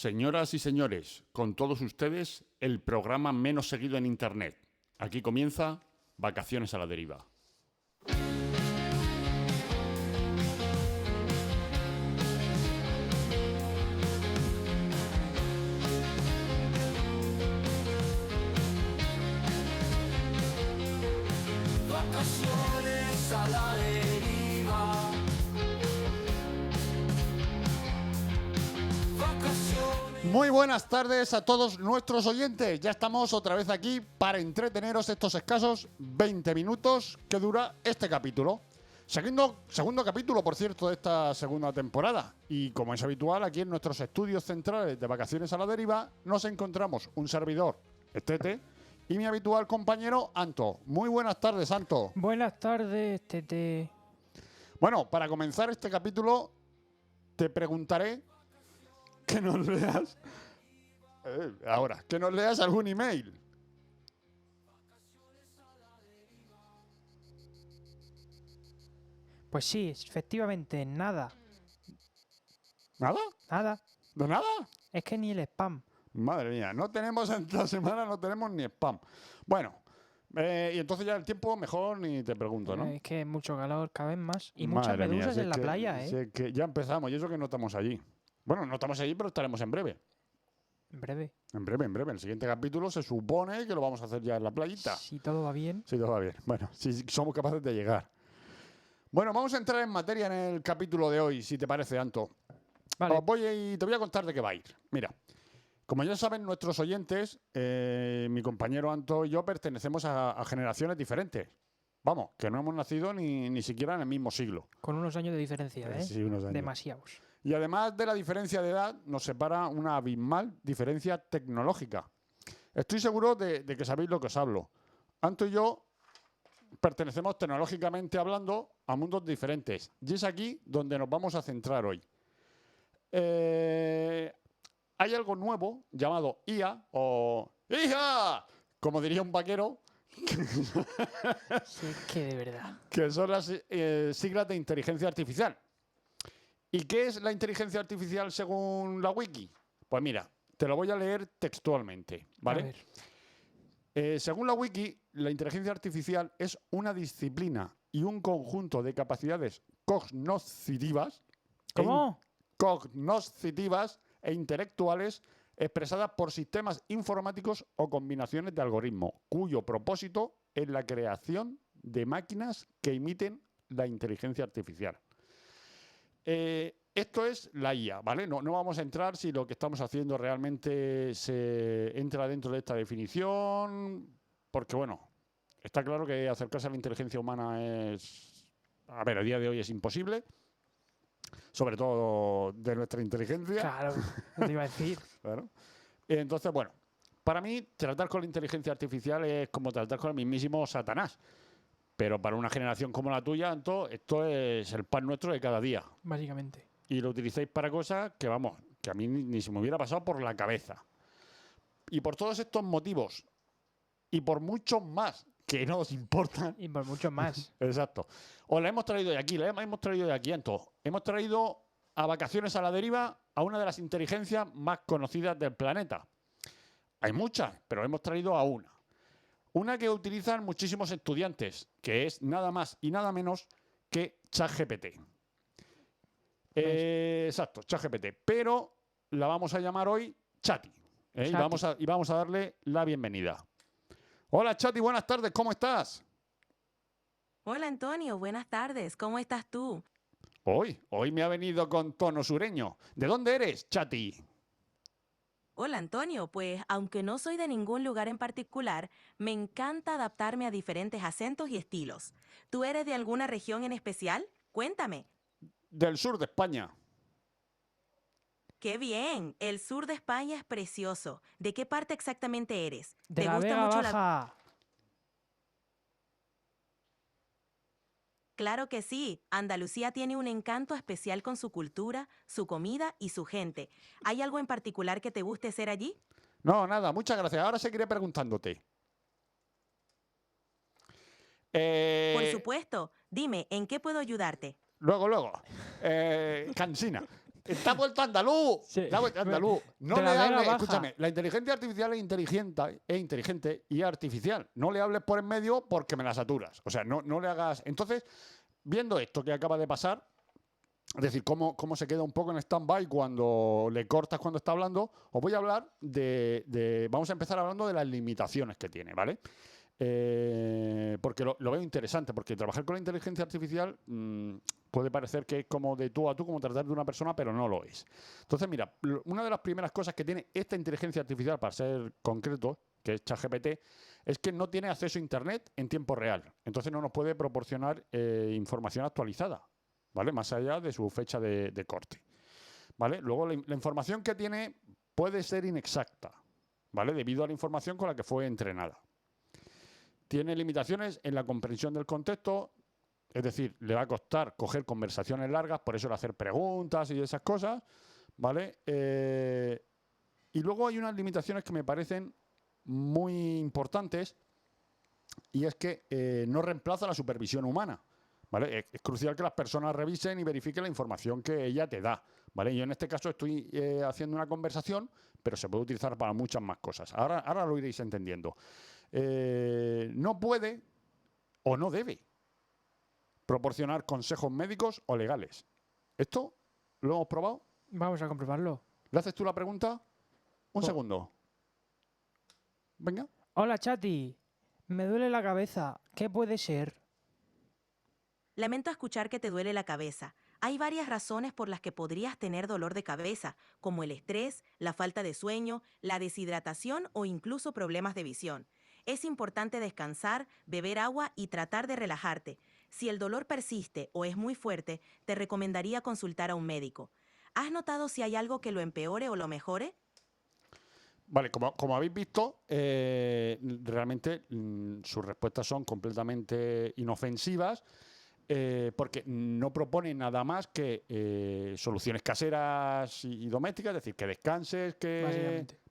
Señoras y señores, con todos ustedes, el programa menos seguido en Internet. Aquí comienza Vacaciones a la Deriva. Vacaciones a la deriva. Muy buenas tardes a todos nuestros oyentes. Ya estamos otra vez aquí para entreteneros estos escasos 20 minutos que dura este capítulo. Segundo capítulo, por cierto, de esta segunda temporada. Y como es habitual, aquí en nuestros estudios centrales de Vacaciones a la Deriva nos encontramos un servidor, Estete, y mi habitual compañero, Anto. Muy buenas tardes, Anto. Buenas tardes, Tete. Bueno, para comenzar este capítulo, te preguntaré que nos leas que nos leas algún email. Pues sí, efectivamente, nada. ¿Nada? Nada. ¿De nada? Es que ni el spam. Madre mía, no tenemos esta semana, no tenemos ni spam. Bueno, y entonces ya el tiempo mejor ni te pregunto, ¿no? Es que mucho calor, cada vez más. Y muchas Madre mía, medusas si en es la que- playa, ¿eh? si es que ya empezamos, y eso que no estamos allí. Bueno, no estamos allí, pero estaremos en breve. En breve. En breve, en breve. El siguiente capítulo se supone que lo vamos a hacer ya en la playita. Si todo va bien. Sí, todo va bien. Bueno, si somos capaces de llegar. Bueno, vamos a entrar en materia en el capítulo de hoy, si te parece, Anto. Vale. Te voy a contar de qué va a ir. Mira, como ya saben nuestros oyentes, mi compañero Anto y yo pertenecemos a generaciones diferentes. Vamos, que no hemos nacido ni siquiera en el mismo siglo. Con unos años de diferencia, ¿eh? Sí, unos años. Demasiados. Y además de la diferencia de edad, nos separa una abismal diferencia tecnológica. Estoy seguro de que sabéis lo que os hablo. Anto y yo pertenecemos tecnológicamente hablando a mundos diferentes. Y es aquí donde nos vamos a centrar hoy. Hay algo nuevo llamado IA o ¡Hija! Como diría un vaquero, Sí, que de verdad. que son las siglas de inteligencia artificial. ¿Y qué es la inteligencia artificial según la wiki? Pues mira, te lo voy a leer textualmente, ¿vale? A ver. Según la wiki, la inteligencia artificial es una disciplina y un conjunto de capacidades cognoscitivas ¿Cómo? cognoscitivas e intelectuales expresadas por sistemas informáticos o combinaciones de algoritmos, cuyo propósito es la creación de máquinas que imiten la inteligencia artificial. Esto es la IA, ¿vale? No vamos a entrar si lo que estamos haciendo realmente se entra dentro de esta definición, porque, bueno, está claro que acercarse a la inteligencia humana a día de hoy es imposible, sobre todo de nuestra inteligencia. Claro, no te iba a decir. Claro. Entonces, bueno, para mí tratar con la inteligencia artificial es como tratar con el mismísimo Satanás. Pero para una generación como la tuya, Anto, esto es el pan nuestro de cada día. Básicamente. Y lo utilizáis para cosas que, vamos, que a mí ni se me hubiera pasado por la cabeza. Y por todos estos motivos, y por muchos más que no os importan. Y por mucho más. Exacto. Os la hemos traído de aquí, Anto. Hemos traído a Vacaciones a la Deriva a una de las inteligencias más conocidas del planeta. Hay muchas, pero hemos traído a una. Una que utilizan muchísimos estudiantes, que es nada más y nada menos que ChatGPT. Exacto, ChatGPT. Pero la vamos a llamar hoy Chati. Y vamos a darle la bienvenida. Hola Chati, buenas tardes, ¿cómo estás? Hola Antonio, buenas tardes. ¿Cómo estás tú? Hoy me ha venido con tono sureño. ¿De dónde eres, Chati? Hola Antonio, pues aunque no soy de ningún lugar en particular, me encanta adaptarme a diferentes acentos y estilos. ¿Tú eres de alguna región en especial? Cuéntame. Del sur de España. ¡Qué bien! El sur de España es precioso. ¿De qué parte exactamente eres? De la Vega Baja. Claro que sí. Andalucía tiene un encanto especial con su cultura, su comida y su gente. ¿Hay algo en particular que te guste hacer allí? No, nada, muchas gracias. Ahora seguiré preguntándote. Por supuesto. Dime, ¿en qué puedo ayudarte? Luego. Cansina. Está vuelto andaluz. Sí. Está vuelto andaluz. No De la le Vega hables, Baja. escúchame, la inteligencia artificial es inteligente y artificial. No le hables por en medio porque me la saturas. O sea, no le hagas. Entonces, viendo esto que acaba de pasar, es decir, cómo se queda un poco en stand-by cuando le cortas cuando está hablando, os voy a hablar vamos a empezar hablando de las limitaciones que tiene, ¿vale? Porque lo veo interesante, porque trabajar con la inteligencia artificial puede parecer que es como de tú a tú, como tratar de una persona, pero no lo es. Entonces, mira, una de las primeras cosas que tiene esta inteligencia artificial, para ser concreto, que es ChatGPT, es que no tiene acceso a Internet en tiempo real. Entonces no nos puede proporcionar información actualizada, ¿vale? Más allá de su fecha de corte, ¿vale? Luego, la información que tiene puede ser inexacta, ¿vale? Debido a la información con la que fue entrenada. Tiene limitaciones en la comprensión del contexto, es decir, le va a costar coger conversaciones largas, por eso el hacer preguntas y esas cosas, ¿vale? Y luego hay unas limitaciones que me parecen muy importantes, y es que no reemplaza la supervisión humana, ¿vale? Es crucial que las personas revisen y verifiquen la información que ella te da, ¿vale? Yo en este caso estoy haciendo una conversación, pero se puede utilizar para muchas más cosas. Ahora lo iréis entendiendo. No puede o no debe proporcionar consejos médicos o legales. ¿Esto lo hemos probado? Vamos a comprobarlo. ¿Le haces tú la pregunta? Un segundo. Venga. Hola, Chati. Me duele la cabeza. ¿Qué puede ser? Lamento escuchar que te duele la cabeza. Hay varias razones por las que podrías tener dolor de cabeza, como el estrés, la falta de sueño, la deshidratación o incluso problemas de visión. Es importante descansar, beber agua y tratar de relajarte. Si el dolor persiste o es muy fuerte, te recomendaría consultar a un médico. ¿Has notado si hay algo que lo empeore o lo mejore? Vale, como habéis visto, realmente sus respuestas son completamente inofensivas, porque no propone nada más que soluciones caseras y domésticas, es decir, que descanses,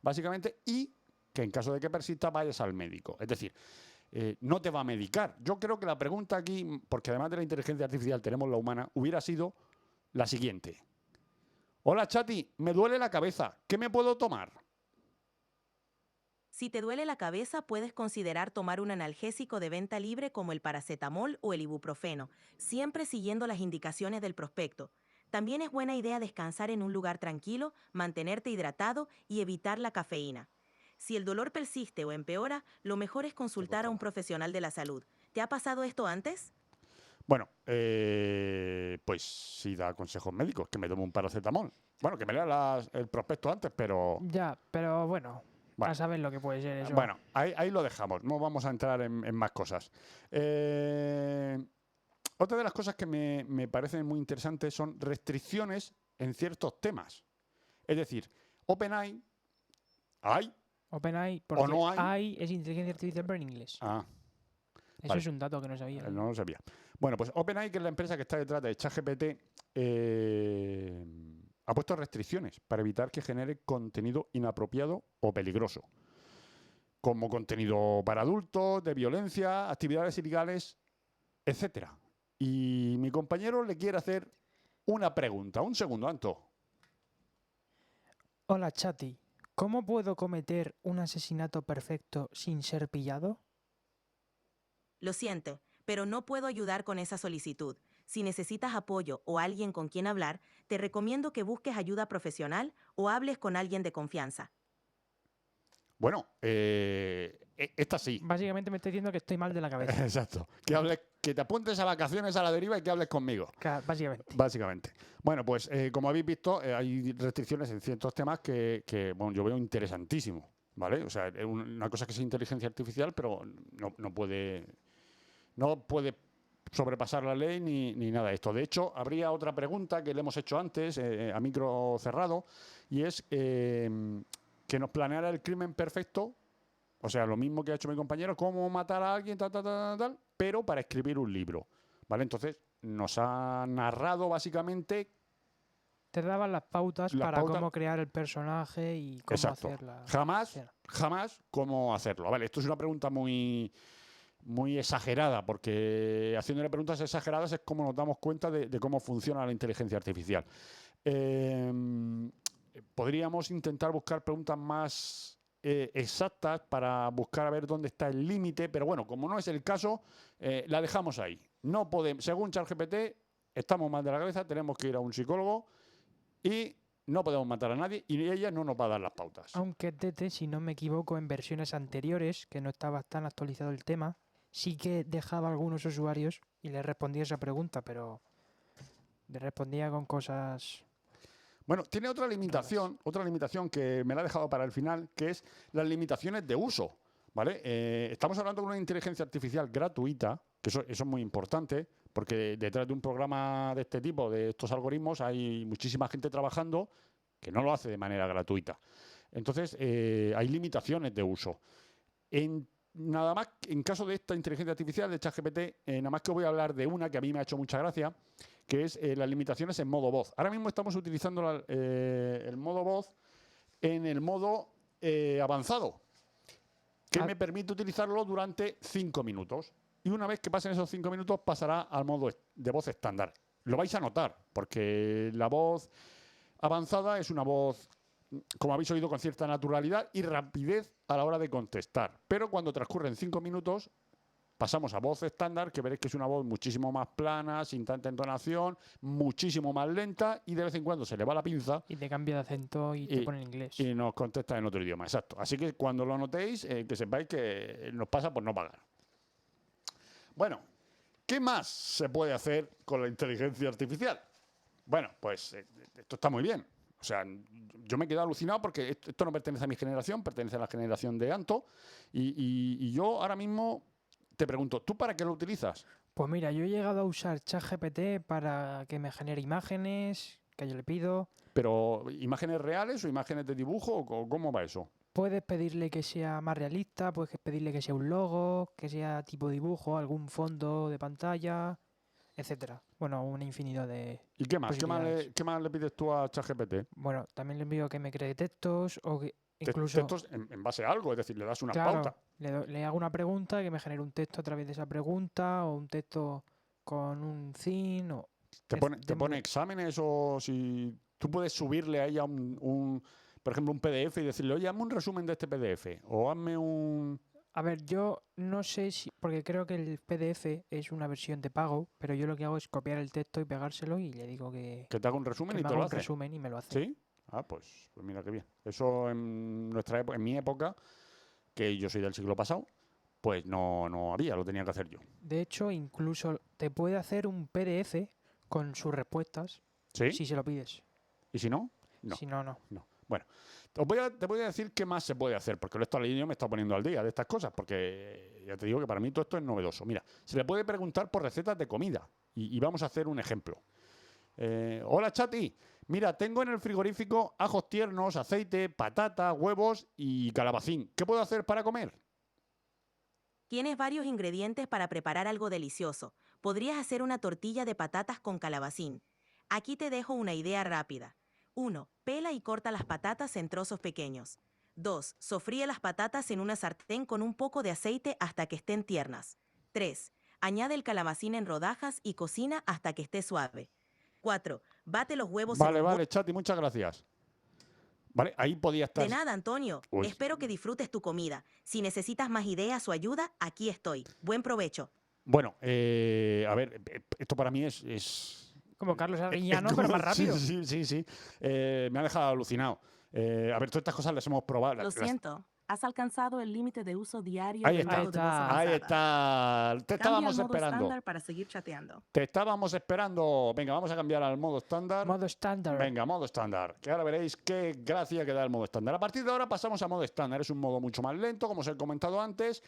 básicamente, y que en caso de que persista vayas al médico. Es decir, no te va a medicar. Yo creo que la pregunta aquí, porque además de la inteligencia artificial tenemos la humana, hubiera sido la siguiente. Hola, Chati, me duele la cabeza. ¿Qué me puedo tomar? Si te duele la cabeza, puedes considerar tomar un analgésico de venta libre como el paracetamol o el ibuprofeno, siempre siguiendo las indicaciones del prospecto. También es buena idea descansar en un lugar tranquilo, mantenerte hidratado y evitar la cafeína. Si el dolor persiste o empeora, lo mejor es consultar a un profesional de la salud. ¿Te ha pasado esto antes? Bueno, pues sí da consejos médicos, que me tome un paracetamol. Bueno, que me lea el prospecto antes, pero... Ya, pero bueno, Bueno. a saber lo que puede ser eso. Bueno, ahí lo dejamos, no vamos a entrar en más cosas. Otra de las cosas que me parecen muy interesantes son restricciones en ciertos temas. Es decir, OpenAI, OpenAI, ¿O porque no hay? AI es inteligencia artificial pero en inglés. Eso vale. es un dato que no sabía. No lo sabía. Bueno, pues OpenAI, que es la empresa que está detrás de ChatGPT, ha puesto restricciones para evitar que genere contenido inapropiado o peligroso, como contenido para adultos, de violencia, actividades ilegales, etcétera. Y mi compañero le quiere hacer una pregunta. Un segundo, Anto. Hola, Chati. ¿Cómo puedo cometer un asesinato perfecto sin ser pillado? Lo siento, pero no puedo ayudar con esa solicitud. Si necesitas apoyo o alguien con quien hablar, te recomiendo que busques ayuda profesional o hables con alguien de confianza. Bueno, esta sí. Básicamente me está diciendo que estoy mal de la cabeza. Exacto. Que te apuntes a vacaciones a la deriva y que hables conmigo. Básicamente. Básicamente. Bueno, pues como habéis visto, hay restricciones en ciertos temas que bueno, yo veo interesantísimo, ¿vale? O sea, es una cosa que es inteligencia artificial, pero no puede sobrepasar la ley ni nada de esto. De hecho, habría otra pregunta que le hemos hecho antes, a micro cerrado, y es que nos planeara el crimen perfecto, o sea, lo mismo que ha hecho mi compañero, cómo matar a alguien, tal, pero para escribir un libro, ¿vale? Entonces, nos ha narrado básicamente... Te daban las pautas para cómo crear el personaje y cómo Exacto. hacerla. Jamás cómo hacerlo. Vale, esto es una pregunta muy exagerada, porque haciéndole preguntas exageradas es como nos damos cuenta de cómo funciona la inteligencia artificial. podríamos intentar buscar preguntas más exactas para buscar a ver dónde está el límite, pero bueno, como no es el caso, la dejamos ahí. No podemos, según ChatGPT, estamos mal de la cabeza, tenemos que ir a un psicólogo y no podemos matar a nadie y ella no nos va a dar las pautas. Aunque Tete, si no me equivoco, en versiones anteriores, que no estaba tan actualizado el tema, sí que dejaba a algunos usuarios y les respondía esa pregunta, pero le respondía con cosas... Bueno, tiene otra limitación que me la ha dejado para el final, que es las limitaciones de uso, ¿vale? Estamos hablando de una inteligencia artificial gratuita, que eso es muy importante, porque detrás de un programa de este tipo, de estos algoritmos, hay muchísima gente trabajando que no lo hace de manera gratuita. Entonces, hay limitaciones de uso. Nada más, en caso de esta inteligencia artificial de ChatGPT, nada más que voy a hablar de una que a mí me ha hecho mucha gracia, que es las limitaciones en modo voz. Ahora mismo estamos utilizando el modo voz en el modo avanzado, que me permite utilizarlo durante 5 minutos. Y una vez que pasen esos 5 minutos, pasará al modo de voz estándar. Lo vais a notar, porque la voz avanzada es una voz, como habéis oído, con cierta naturalidad y rapidez a la hora de contestar. Pero cuando transcurren 5 minutos, pasamos a voz estándar, que veréis que es una voz muchísimo más plana, sin tanta entonación, muchísimo más lenta y de vez en cuando se le va la pinza. Y te cambia de acento y te pone en inglés. Y nos contesta en otro idioma, exacto. Así que cuando lo notéis, que sepáis que nos pasa por no pagar. Bueno, ¿qué más se puede hacer con la inteligencia artificial? Bueno, pues esto está muy bien. O sea, yo me he quedado alucinado porque esto no pertenece a mi generación, pertenece a la generación de Anto. Y yo ahora mismo te pregunto, ¿tú para qué lo utilizas? Pues mira, yo he llegado a usar ChatGPT para que me genere imágenes que yo le pido. ¿Pero imágenes reales o imágenes de dibujo o cómo va eso? Puedes pedirle que sea más realista, puedes pedirle que sea un logo, que sea tipo dibujo, algún fondo de pantalla, etcétera. Bueno, una infinidad de ¿Y qué más? posibilidades. ¿Qué más le pides tú a ChatGPT? Bueno, también le envío que me cree textos o que incluso... Textos en base a algo, es decir, le das una Claro, pauta. le hago una pregunta y que me genere un texto a través de esa pregunta o un texto con un theme o... ¿Te pone exámenes o si tú puedes subirle a ella por ejemplo, un PDF y decirle, oye, hazme un resumen de este PDF o hazme un... A ver, yo no sé si... Porque creo que el PDF es una versión de pago, pero yo lo que hago es copiar el texto y pegárselo y le digo que Que te haga un resumen me y te haga lo un hace. resumen y me lo hace. ¿Sí? Ah, pues mira qué bien. Eso en mi época, que yo soy del siglo pasado, pues no había, lo tenía que hacer yo. De hecho, incluso te puede hacer un PDF con sus respuestas ¿Sí? si se lo pides. ¿Y si no? No. Si no, no. No. Bueno, te voy a decir qué más se puede hacer, porque lo he estado leyendo y me he estado poniendo al día de estas cosas, porque ya te digo que para mí todo esto es novedoso. Mira, se le puede preguntar por recetas de comida y vamos a hacer un ejemplo. Hola, Chati. Mira, tengo en el frigorífico ajos tiernos, aceite, patata, huevos y calabacín. ¿Qué puedo hacer para comer? Tienes varios ingredientes para preparar algo delicioso. Podrías hacer una tortilla de patatas con calabacín. Aquí te dejo una idea rápida. 1. Pela y corta las patatas en trozos pequeños. 2. Sofríe las patatas en una sartén con un poco de aceite hasta que estén tiernas. 3. Añade el calabacín en rodajas y cocina hasta que esté suave. 4. Bate los huevos en un Vale, Chati, muchas gracias. Vale, ahí podía estar. De nada, Antonio. Uy. Espero que disfrutes tu comida. Si necesitas más ideas o ayuda, aquí estoy. Buen provecho. Bueno, a ver, esto para mí es Como Carlos Arguiñano, pero más rápido. Sí. Me ha dejado alucinado. A ver, todas estas cosas las hemos probado. Lo siento, has alcanzado el límite de uso diario Ahí del está. modo de voz Ahí avanzada. Ahí está. Te Cambia estábamos al modo esperando. estándar para seguir chateando. Te estábamos esperando. Venga, vamos a cambiar al modo estándar. Modo estándar. Venga, modo estándar. Que ahora veréis qué gracia que da el modo estándar. A partir de ahora pasamos a modo estándar. Es un modo mucho más lento, como os he comentado antes,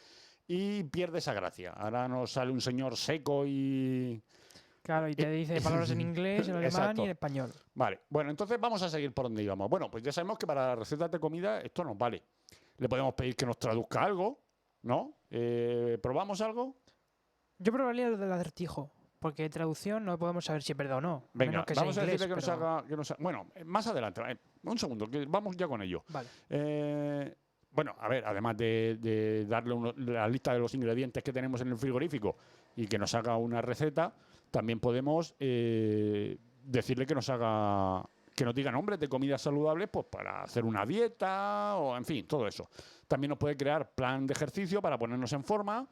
y pierde esa gracia. Ahora nos sale un señor seco y... Claro, y te dice palabras en inglés, en alemán Exacto. y en español. Vale, bueno, entonces vamos a seguir por donde íbamos. Bueno, pues ya sabemos que para recetas de comida esto nos vale. Le podemos pedir que nos traduzca algo, ¿no? ¿Probamos algo? Yo probaría lo del acertijo, porque traducción no podemos saber si es verdad o no. Venga, menos que sea vamos a inglés, decirle que pero- nos haga... Bueno, más adelante. Un segundo, que vamos ya con ello. Vale. Bueno, a ver, además de darle la lista de los ingredientes que tenemos en el frigorífico y que nos haga una receta, también podemos decirle que nos haga que nos diga nombres de comidas saludables pues para hacer una dieta o, en fin, todo eso. También nos puede crear plan de ejercicio para ponernos en forma,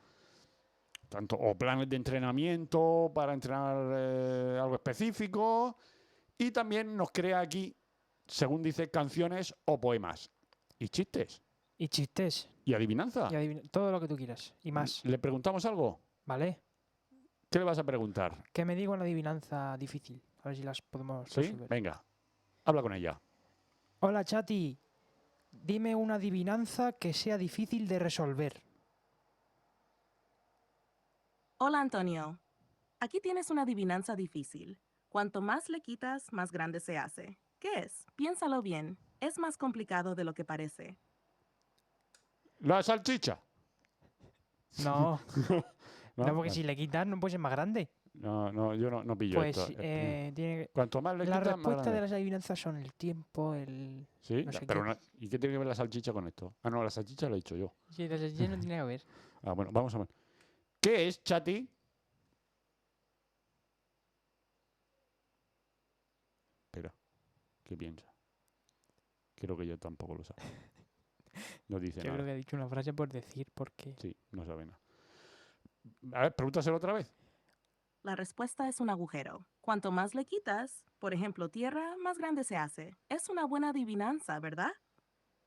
o planes de entrenamiento para entrenar algo específico. Y también nos crea aquí, según dice, canciones o poemas. Y chistes. Y chistes. Y adivinanza. Y todo lo que tú quieras. Y más. ¿Le preguntamos algo? ¿Vale? ¿Qué le vas a preguntar? Que me diga una adivinanza difícil. A ver si las podemos ¿Sí? resolver. Venga, habla con ella. Hola, Chati. Dime una adivinanza que sea difícil de resolver. Hola, Antonio. Aquí tienes una adivinanza difícil. Cuanto más le quitas, más grande se hace. ¿Qué es? Piénsalo bien. Es más complicado de lo que parece. La salchicha. No, no, porque Vale. si le quitas no puede ser más grande. No, yo no pillo Pues esto. tiene Cuanto más le la quitas, más respuesta de grande. las adivinanzas son el tiempo, el... Sí, no sé pero qué. ¿y qué tiene que ver la salchicha con esto? Ah, no, la salchicha lo he dicho yo. Sí, las salchichas no tiene que ver. Ah, bueno, vamos a ver. ¿Qué es, Chati? Espera, ¿qué piensa? Creo que yo tampoco lo sabe. No dice Yo nada. creo que he dicho una frase por decir porque... Sí, no sabe nada. A ver, pregúntaselo otra vez. La respuesta es un agujero. Cuanto más le quitas, por ejemplo, tierra, más grande se hace. Es una buena adivinanza, ¿verdad?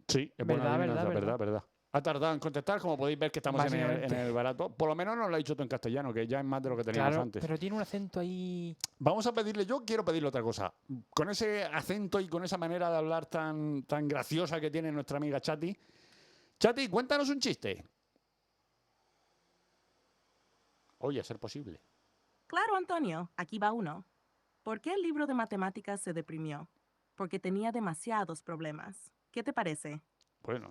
Sí, es buena Verdad, adivinanza, verdad. verdad. Ha tardado en contestar, como podéis ver que estamos en Básicamente. el barato. Por lo menos nos lo ha dicho todo en castellano, que ya es más de lo que teníamos Claro, antes. pero tiene un acento ahí... Vamos a pedirle, yo quiero pedirle otra cosa. Con ese acento y con esa manera de hablar tan graciosa que tiene nuestra amiga Chati. Chati, cuéntanos un chiste. Oye, a ser posible. Claro, Antonio. Aquí va uno. ¿Por qué el libro de matemáticas se deprimió? Porque tenía demasiados problemas. ¿Qué te parece? Bueno,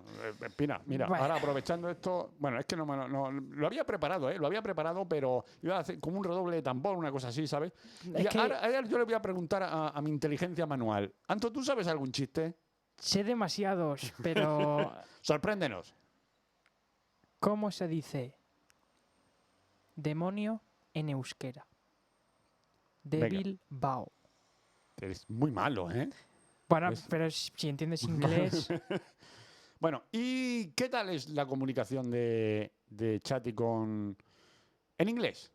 mira, Bueno. ahora aprovechando esto, bueno, es que lo había preparado, lo había preparado, pero iba a hacer como un redoble de tambor, una cosa así, ¿sabes? Y Es que ahora yo le voy a preguntar a mi inteligencia manual. Anto, ¿tú sabes algún chiste? sé demasiados, pero... Sorpréndenos. ¿Cómo se dice demonio en euskera? Devil Bao. Eres muy malo, ¿eh? Bueno, Es- pero si entiendes inglés... Bueno, ¿y qué tal es la comunicación de Chati en inglés?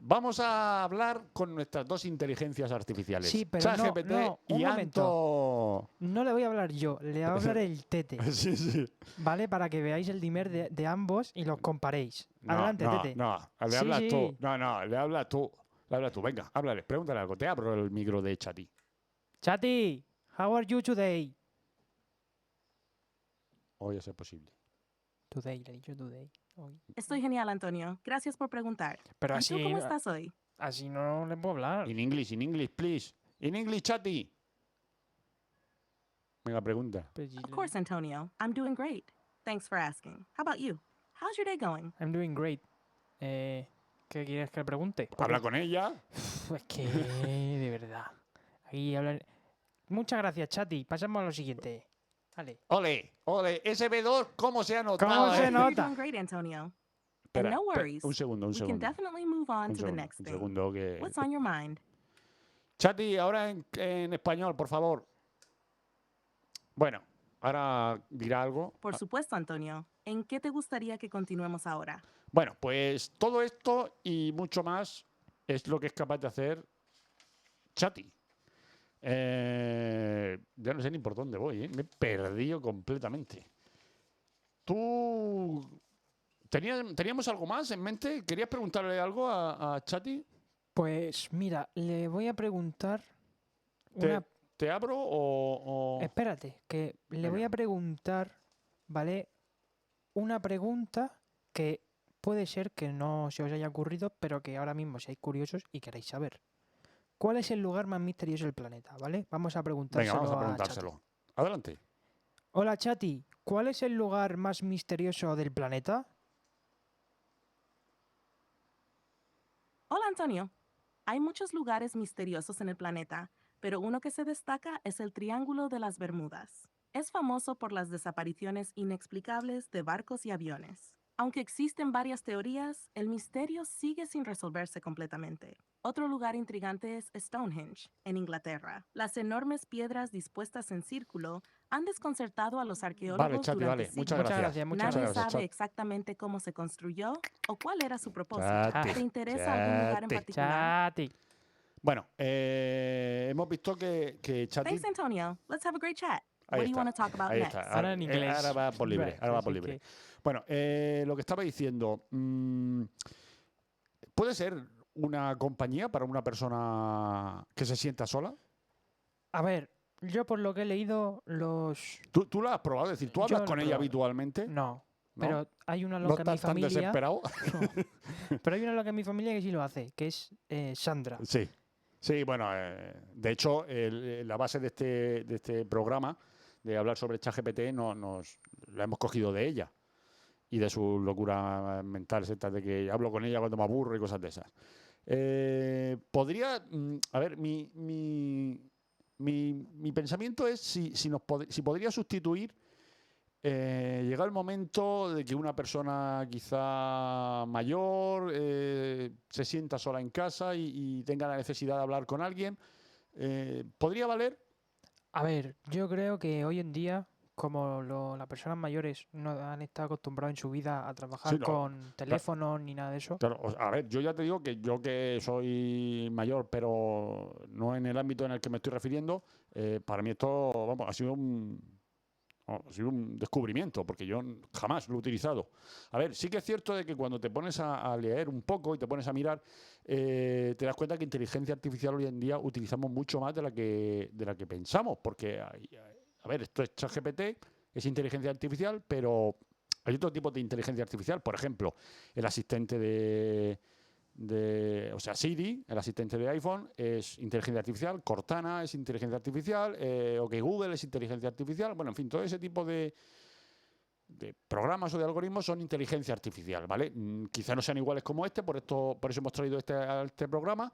Vamos a hablar con nuestras dos inteligencias artificiales. Sí, pero ChatGPT no, un y momento. Anto. No le voy a hablar yo, le voy a hablar el Tete, Sí, sí. ¿vale? Para que veáis el dimer de ambos y los comparéis. No, Adelante, no, Tete. no, le Sí, hablas sí. tú. No, le hablas tú. Le hablas tú. Venga, háblale, pregúntale algo. Te abro el micro de Chati. Chati, how are you today? Hoy a ser posible. Today, le he dicho today. Hoy. Estoy genial, Antonio. Gracias por preguntar. Pero ¿Y así, tú cómo estás hoy? así no le puedo hablar. In English, please. In English, Chati. Venga, pregunta. Pues si Of le- course, Antonio. I'm doing great. Thanks for asking. How about you? How's your day going? I'm doing great. ¿Qué quieres que le pregunte? Porque- Habla con ella. Es que, de verdad. Ahí hablan... Muchas gracias, Chati. Pasamos a lo siguiente. Vale. Ole, SB2, ¿cómo se ha notado? ¿Cómo se eh? nota? You're doing great, Antonio. Espera, no espera, worries. un segundo. We can definitely move on to the next Un thing. segundo que... What's on your mind? Chati, ahora en español, por favor. Bueno, ahora dirá algo. Por supuesto, Antonio. ¿En qué te gustaría que continuemos ahora? Bueno, pues todo esto y mucho más es lo que es capaz de hacer Chati. Ya no sé ni por dónde voy, ¿eh? Me he perdido completamente. ¿Tú teníamos algo más en mente? ¿Querías preguntarle algo a Chati? Pues mira, le voy a preguntar ¿Te, una... te abro o...? Espérate, que le voy Venga. a preguntar, ¿vale? Una pregunta que puede ser que no se os haya ocurrido, pero que ahora mismo seáis curiosos y queráis saber. ¿Cuál es el lugar más misterioso del planeta, ¿vale? Vamos a preguntárselo Venga, vamos a Chati. preguntárselo. Adelante. Hola, Chati. ¿Cuál es el lugar más misterioso del planeta? Hola, Antonio. Hay muchos lugares misteriosos en el planeta, pero uno que se destaca es el Triángulo de las Bermudas. Es famoso por las desapariciones inexplicables de barcos y aviones. Aunque existen varias teorías, el misterio sigue sin resolverse completamente. Otro lugar intrigante es Stonehenge, en Inglaterra. Las enormes piedras dispuestas en círculo han desconcertado a los arqueólogos Vale, Chati, durante vale. siglos. Muchas gracias. Muchas Nadie gracias, sabe Chat. exactamente cómo se construyó o cuál era su propósito. Chati, ¿Te interesa algún lugar en Chati. particular? Chati. Bueno, hemos visto que Chati... Thanks, Antonio. Let's have a great chat. Ahí What do you está, want to talk about ahí next? está. Ahora en inglés. Ahora va por libre. Right, Ahora va así por libre. que- Bueno, lo que estaba diciendo, ¿puede ser una compañía para una persona que se sienta sola? A ver, yo por lo que he leído, los... ¿Tú la has probado? Es decir, ¿tú Yo hablas lo he con ella probado. habitualmente? No, ¿No? pero hay una ¿No loca en mi estás tan familia... desesperado? No. Pero hay una loca en mi familia que sí lo hace, que es Sandra. Sí. Sí, bueno, de hecho, la base de este programa, de hablar sobre ChatGPT, la hemos cogido de ella y de sus locuras mentales, estas de que hablo con ella cuando me aburro y cosas de esas. Podría, a ver, mi pensamiento es si podría sustituir, llega el momento de que una persona quizá mayor se sienta sola en casa y tenga la necesidad de hablar con alguien. ¿Podría valer? A ver, yo creo que hoy en día, como las personas mayores no han estado acostumbrados en su vida a trabajar Sí, no, con teléfonos ni nada de eso, Claro, a ver, yo ya te digo que yo que soy mayor, pero no en el ámbito en el que me estoy refiriendo, para mí esto, vamos, ha sido un descubrimiento, porque yo jamás lo he utilizado. A ver, sí que es cierto de que cuando te pones a leer un poco y te pones a mirar, te das cuenta que inteligencia artificial hoy en día utilizamos mucho más de la que pensamos, porque, a ver, esto es ChatGPT, es inteligencia artificial, pero hay otro tipo de inteligencia artificial. Por ejemplo, el asistente o sea, Siri, el asistente de iPhone, es inteligencia artificial, Cortana es inteligencia artificial, OK Google es inteligencia artificial, bueno, en fin, todo ese tipo de programas o de algoritmos son inteligencia artificial, ¿vale? Quizá no sean iguales como por eso hemos traído este programa,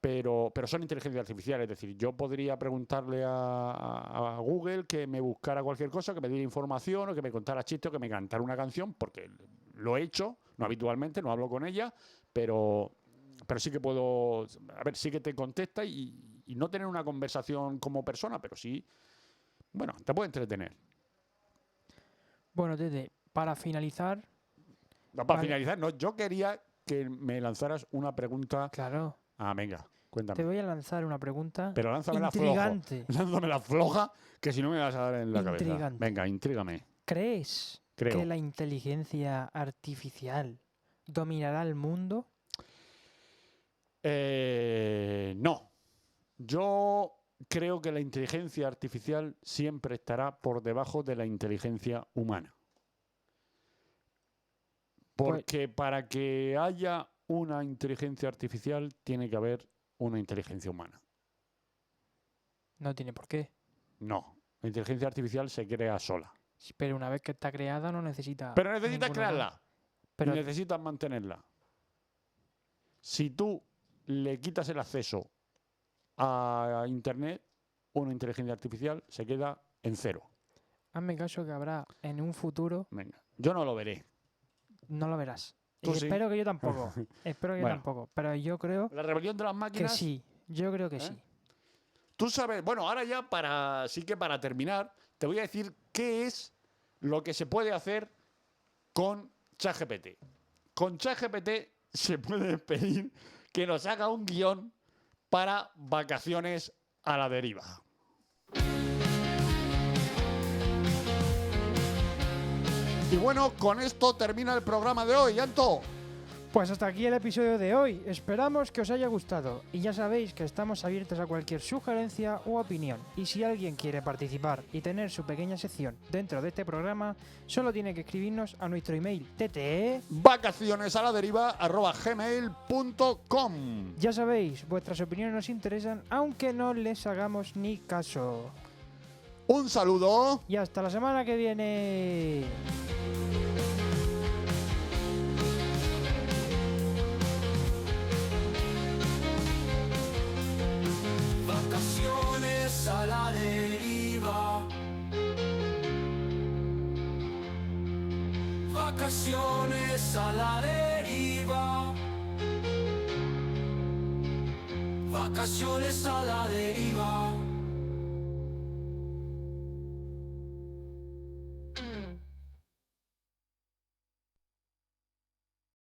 pero son inteligencia artificial, es decir, yo podría preguntarle a Google que me buscara cualquier cosa, que me diera información o que me contara chistes o que me cantara una canción, porque lo he hecho, no habitualmente, no hablo con ella, pero sí que puedo, a ver, sí que te contesta y no tener una conversación como persona, pero sí, bueno, te puede entretener. bueno, Tete, para finalizar, No, para Vale. finalizar, no, yo quería que me lanzaras una pregunta. claro, Venga, te cuéntame. voy a lanzar una pregunta Pero lánzamela floja. intrigante. Lánzamela floja, que si no me vas a dar en la cabeza. Intrigante. Venga, intrígame. ¿Crees Creo. que la inteligencia artificial dominará el mundo? No. Yo creo que la inteligencia artificial siempre estará por debajo de la inteligencia humana. Porque para que haya una inteligencia artificial tiene que haber una inteligencia humana. No tiene por qué. No. La inteligencia artificial se crea sola. Pero una vez que está creada no necesita... Pero necesitas ninguna más. crearla. Pero Y necesitas mantenerla. Si tú le quitas el acceso a Internet, una inteligencia artificial se queda en cero. hazme caso que habrá en un futuro, Venga, yo no lo veré. no lo verás. Y Tú sí. espero que yo tampoco. Espero que yo Bueno. tampoco. Pero yo creo La rebelión de las que máquinas. sí. Yo creo que ¿Eh? sí. Tú sabes, bueno, ahora ya para terminar, te voy a decir qué es lo que se puede hacer con ChatGPT. Con ChatGPT se puede pedir que nos haga un guión para vacaciones a la deriva. Y bueno, con esto termina el programa de hoy, Anto. Pues hasta aquí el episodio de hoy. Esperamos que os haya gustado. Y ya sabéis que estamos abiertos a cualquier sugerencia u opinión. Y si alguien quiere participar y tener su pequeña sección dentro de este programa, solo tiene que escribirnos a nuestro email tte. vacacionesaladeriva@gmail.com. Ya sabéis, vuestras opiniones nos interesan, aunque no les hagamos ni caso. Un saludo. Y hasta la semana que viene. Vacaciones a la deriva. Vacaciones Vacaciones a la deriva. Vacaciones a la deriva.